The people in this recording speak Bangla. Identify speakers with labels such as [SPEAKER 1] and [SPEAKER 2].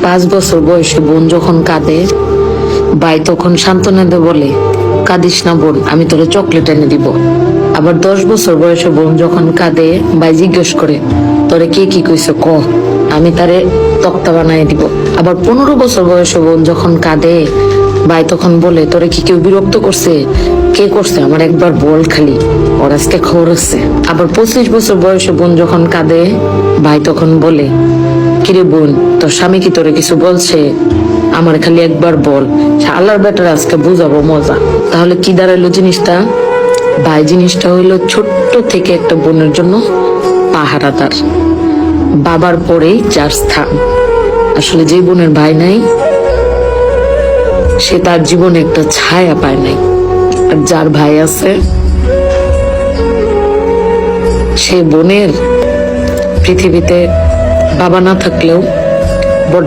[SPEAKER 1] 5 বছর বয়সে বোন যখন কাঁদে, ভাই তখন সান্ত্বনা দিয়ে বলে, কাঁদিস না বোন, আমি তোরে চকলেট এনে দিব। আবার 10 বছর বয়সে বোন যখন কাঁদে, ভাই জিজ্ঞেস করে, তোরে কে কি কইছে ক, আমি তারে তক্তা বানাই দিব। আবার 15 বছর বয়সে বোন যখন কাঁদে, ভাই তখন বলে, তোরে কি কেউ বিরক্ত করছে? কে করছে? আমার একবার বল খালি, ওর আজকে খবর আছে। আবার 25 বছর বয়সে বোন যখন কাঁদে, ভাই তখন বলে, কিরে বোন, তোর স্বামী কি তোরে কিছু বলছে? আমার খালি একবার বল, আল্লাহর বেটার আজকে বুঝাবো মজা। তাহলে কি দাঁড়াইলো জিনিসটা? ভাই জিনিসটা হইলো ছোট্ট থেকে একটা বোনের জন্য পাহারাদার, বাবার পরেই যার স্থান। আসলে যে বোনের ভাই নাই, সে তার জীবনে একটা ছায়া পায় নাই। আর যার ভাই আছে, সে বোনের পৃথিবীতে বাবা না থাকলেও বট